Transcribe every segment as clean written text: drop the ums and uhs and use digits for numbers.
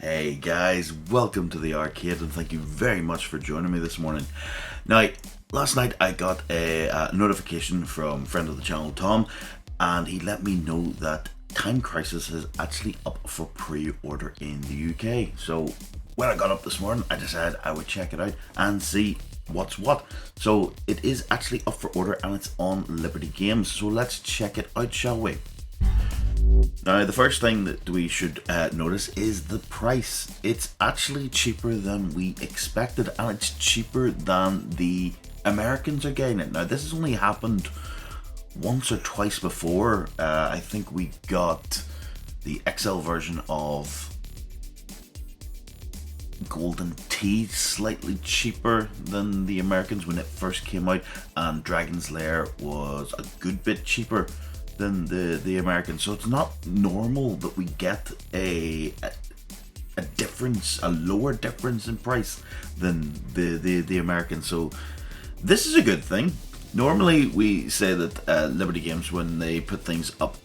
Hey guys, welcome to the arcade and thank you very much for joining me this morning. Now, last night I got a notification from friend of the channel Tom, and he let me know that Time Crisis is actually up for pre-order in the UK. So when I got up this morning, I decided I would check it out and see what's what. So it is actually up for order and it's on Liberty Games. So let's check it out, shall we? Now, the first thing that we should notice is the price. It's actually cheaper than we expected, and it's cheaper than the Americans are getting it. Now, this has only happened once or twice before. I think we got the XL version of Golden Tee slightly cheaper than the Americans when it first came out, and Dragon's Lair was a good bit cheaper than the Americans. So it's not normal that we get a difference, a lower difference in price than the Americans. So this is a good thing. Normally we say that Liberty Games, when they put things up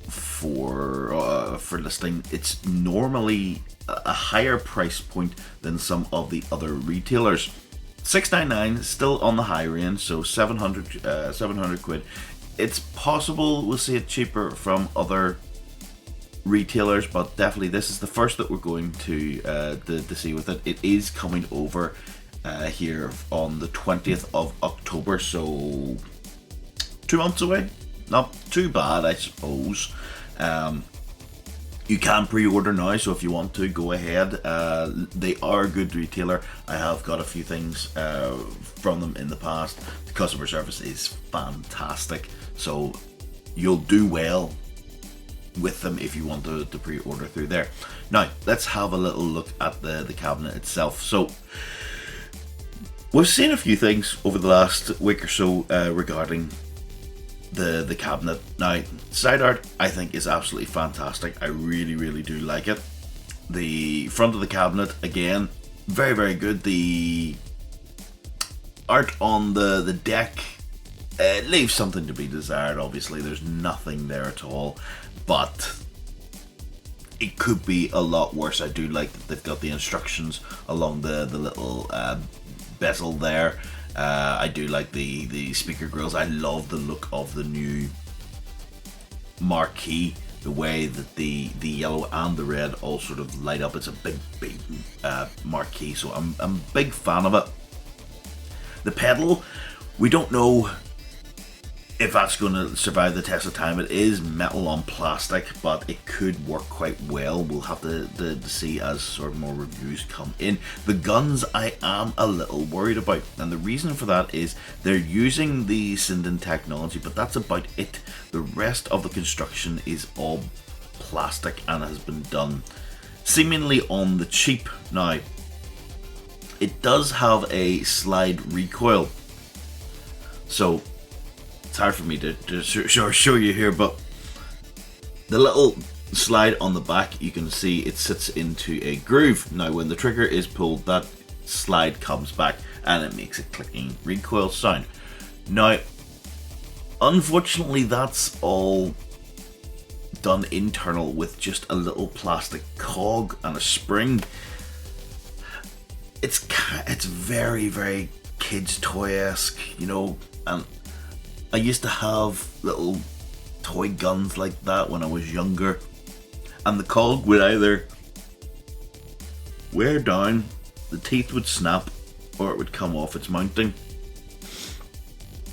for listing, it's normally a higher price point than some of the other retailers. $6.99 still on the high range, so 700 quid. It's possible we'll see it cheaper from other retailers, but definitely this is the first that we're going to see with it. It is coming over here on the 20th of October, so 2 months away. Not too bad, I suppose. You can pre-order now, so if you want to, go ahead. They are a good retailer. I have got a few things from them in the past. The customer service is fantastic, so you'll do well with them if you want to pre-order through there. Now, let's have a little look at the cabinet itself. So, we've seen a few things over the last week or so regarding the cabinet. Now, side art I think is absolutely fantastic. I really do like it. The front of the cabinet, again, very good. The art on the deck leaves something to be desired. Obviously there's nothing there at all, but it could be a lot worse. I do like that they've got the instructions along the little bezel there. I do like the speaker grills. I love the look of the new marquee, the way that the yellow and the red all sort of light up. It's a big marquee, so I'm a big fan of it. The pedal, we don't know if that's going to survive the test of time. It is metal on plastic, but it could work quite well. We'll have to see as sort of more reviews come in. The guns I am a little worried about, and the reason for that is they're using the Sinden technology, but that's about it. The rest of the construction is all plastic and has been done seemingly on the cheap. Now, it does have a slide recoil, so it's hard for me to show you here, but the little slide on the back, you can see it sits into a groove. Now, when the trigger is pulled, that slide comes back and it makes a clicking recoil sound. Now, unfortunately, that's all done internal with just a little plastic cog and a spring. It's very kids toy-esque, you know, and I used to have little toy guns like that when I was younger, and the cog would either wear down, the teeth would snap, or it would come off its mounting.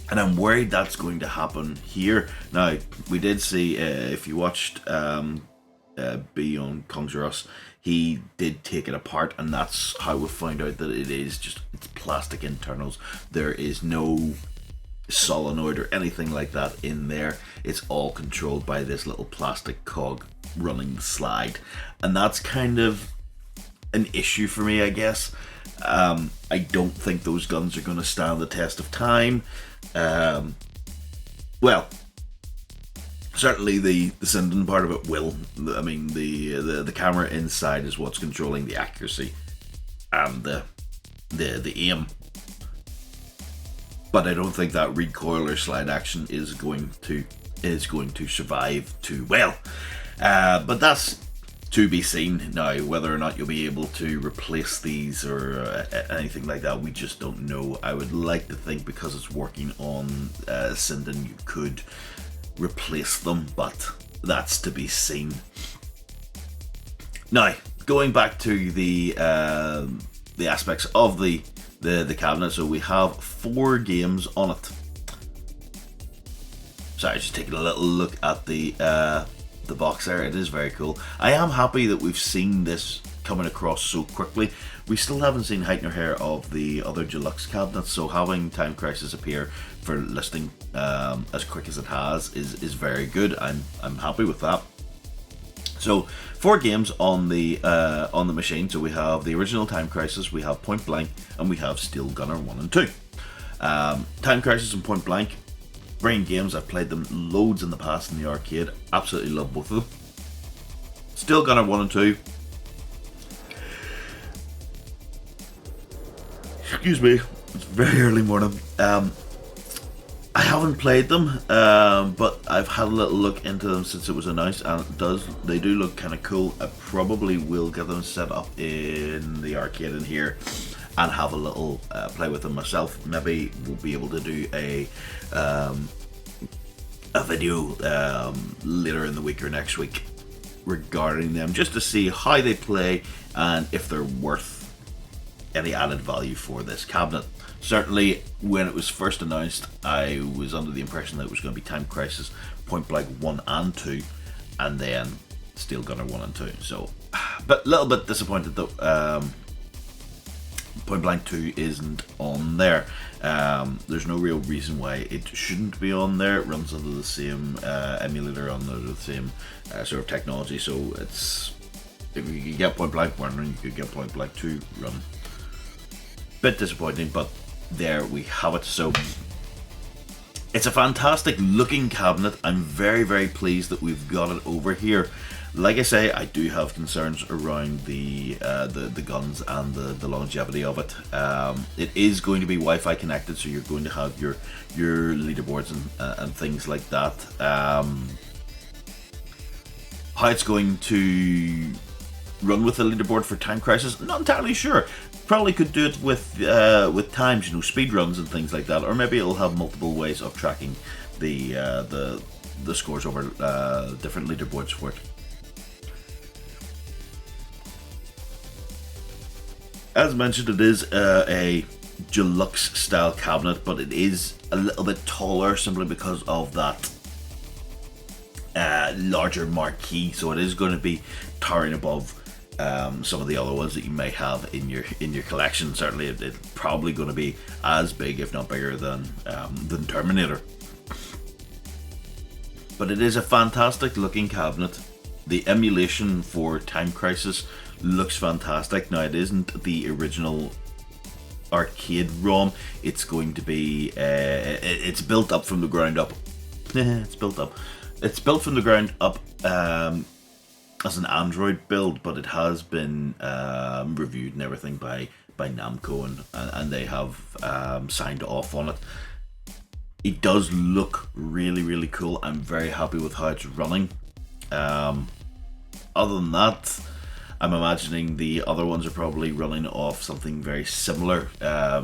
And I'm worried that's going to happen here. Now, we did see, if you watched B on Conjure Us, he did take it apart, and that's how we found out that it's plastic internals. There is no solenoid or anything like that in there. It's all controlled by this little plastic cog running the slide, and that's kind of an issue for me, I guess. I don't think those guns are going to stand the test of time. Well, certainly the Sinden part of it will. I mean, the camera inside is what's controlling the accuracy and the aim. But I don't think that recoil or slide action is going to survive too well. But that's To be seen. Now, whether or not you'll be able to replace these or anything like that, we just don't know. I would like to think because it's working on Sinden, you could replace them, but that's to be seen. Now, going back to the aspects of the cabinet, so we have 4 games on it. Sorry, just taking a little look at the box there. It is very cool. I am happy that we've seen this coming across so quickly. We still haven't seen height nor hair of the other deluxe cabinets, so having Time Crisis appear for listing as quick as it has is very good. I'm happy with that. So 4 games on the machine. So we have the original Time Crisis, we have Point Blank, and we have Steel Gunner 1 and 2. Time Crisis and Point Blank, brilliant games. I've played them loads in the past in the arcade. Absolutely love both of them. Steel Gunner 1 and 2. Excuse me, it's very early morning. I haven't played them, but I've had a little look into them since it was announced, and they do look kind of cool. I probably will get them set up in the arcade in here and have a little play with them myself. Maybe we'll be able to do a video later in the week or next week regarding them, just to see how they play and if they're worth any added value for this cabinet. Certainly, when it was first announced, I was under the impression that it was going to be Time Crisis, Point Blank 1 and 2, and then Steel Gunner 1 and 2. So, but a little bit disappointed that Point Blank 2 isn't on there. There's no real reason why it shouldn't be on there. It runs under the same emulator, under the same sort of technology. So it's, if you could get Point Blank 1 run, you could get Point Blank 2 run. Bit disappointing, but there we have it. So it's a fantastic looking cabinet. I'm very, very pleased that we've got it over here. Like I say, I do have concerns around the guns and the longevity of it. It is going to be Wi-Fi connected, so you're going to have your leaderboards and things like that. How it's going to run with the leaderboard for Time Crisis, not entirely sure. Probably could do it with times, you know, speed runs and things like that, or maybe it'll have multiple ways of tracking the scores over different leaderboards for it. As mentioned, it is a deluxe style cabinet, but it is a little bit taller simply because of that larger marquee. So it is going to be towering above some of the other ones that you may have in your collection. Certainly, it's probably going to be as big, if not bigger, than Terminator. But it is a fantastic looking cabinet. The emulation for Time Crisis looks fantastic. Now, it isn't the original arcade ROM. It's going to be it's built up from the ground up. It's built from the ground up as an Android build, but it has been reviewed and everything by Namco, and they have signed off on it. It does look really, really cool. I'm very happy with how it's running. Other than that, I'm imagining the other ones are probably running off something very similar.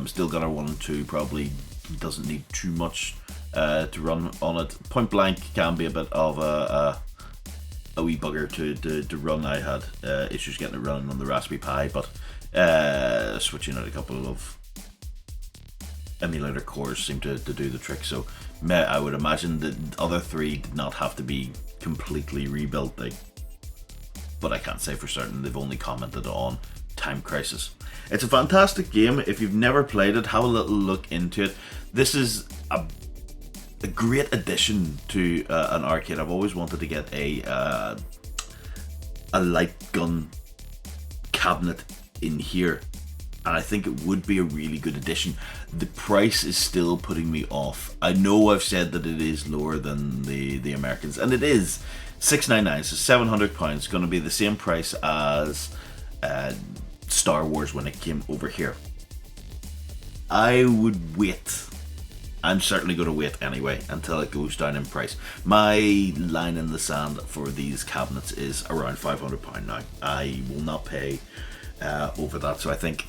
Steel Gunner 1 and 2 probably doesn't need too much to run on it. Point Blank can be a bit of a wee bugger to run. I had issues getting it running on the Raspberry Pi, but switching out a couple of emulator cores seemed to do the trick. So I would imagine the other 3 did not have to be completely rebuilt. But I can't say for certain. They've only commented on Time Crisis. It's a fantastic game. If you've never played it, have a little look into it. This is a great addition to an arcade. I've always wanted to get a light gun cabinet in here, and I think it would be a really good addition. The price is still putting me off. I know I've said that it is lower than the Americans, and it is. $699, so £700, going to be the same price as Star Wars when it came over here. I would wait I'm certainly going to wait anyway until it goes down in price. My line in the sand for these cabinets is around £500 now. I will not pay over that, so I think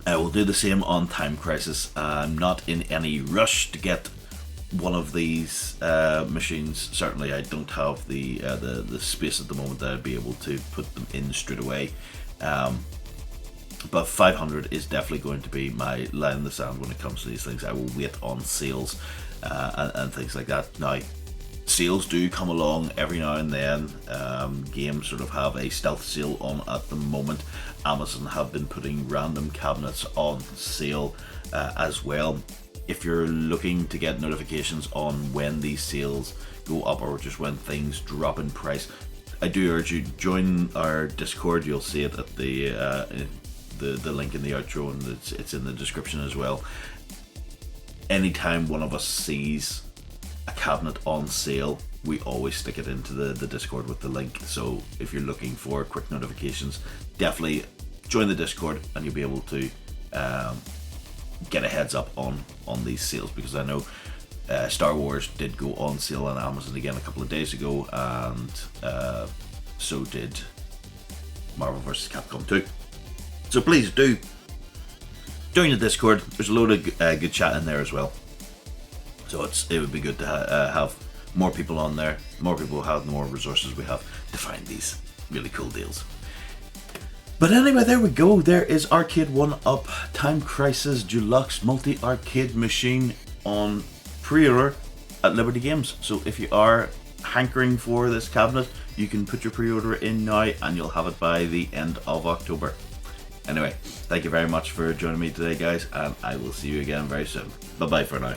I will do the same on Time Crisis. I'm not in any rush to get one of these machines. Certainly, I don't have the space at the moment that I'd be able to put them in straight away. But 500 is definitely going to be my line in the sand when it comes to these things. I will wait on sales and things like that. Now, sales do come along every now and then. Games sort of have a stealth sale on at the moment. Amazon have been putting random cabinets on sale as well. If you're looking to get notifications on when these sales go up or just when things drop in price, I do urge you join our Discord. You'll see it at the link in the outro, and it's in the description as well. Anytime one of us sees a cabinet on sale, we always stick it into the Discord with the link. So if you're looking for quick notifications, definitely join the Discord and you'll be able to get a heads up on these sales, because I know Star Wars did go on sale on Amazon again a couple of days ago, and so did Marvel vs. Capcom 2. So please do join the Discord. There's a load of good chat in there as well. So it would be good to have more people on there. More people have, the more resources we have to find these really cool deals. But anyway, there we go. There is Arcade 1-Up Time Crisis Deluxe Multi-Arcade Machine on pre-order at Liberty Games. So if you are hankering for this cabinet, you can put your pre-order in now and you'll have it by the end of October. Anyway, thank you very much for joining me today, guys, and I will see you again very soon. Bye-bye for now.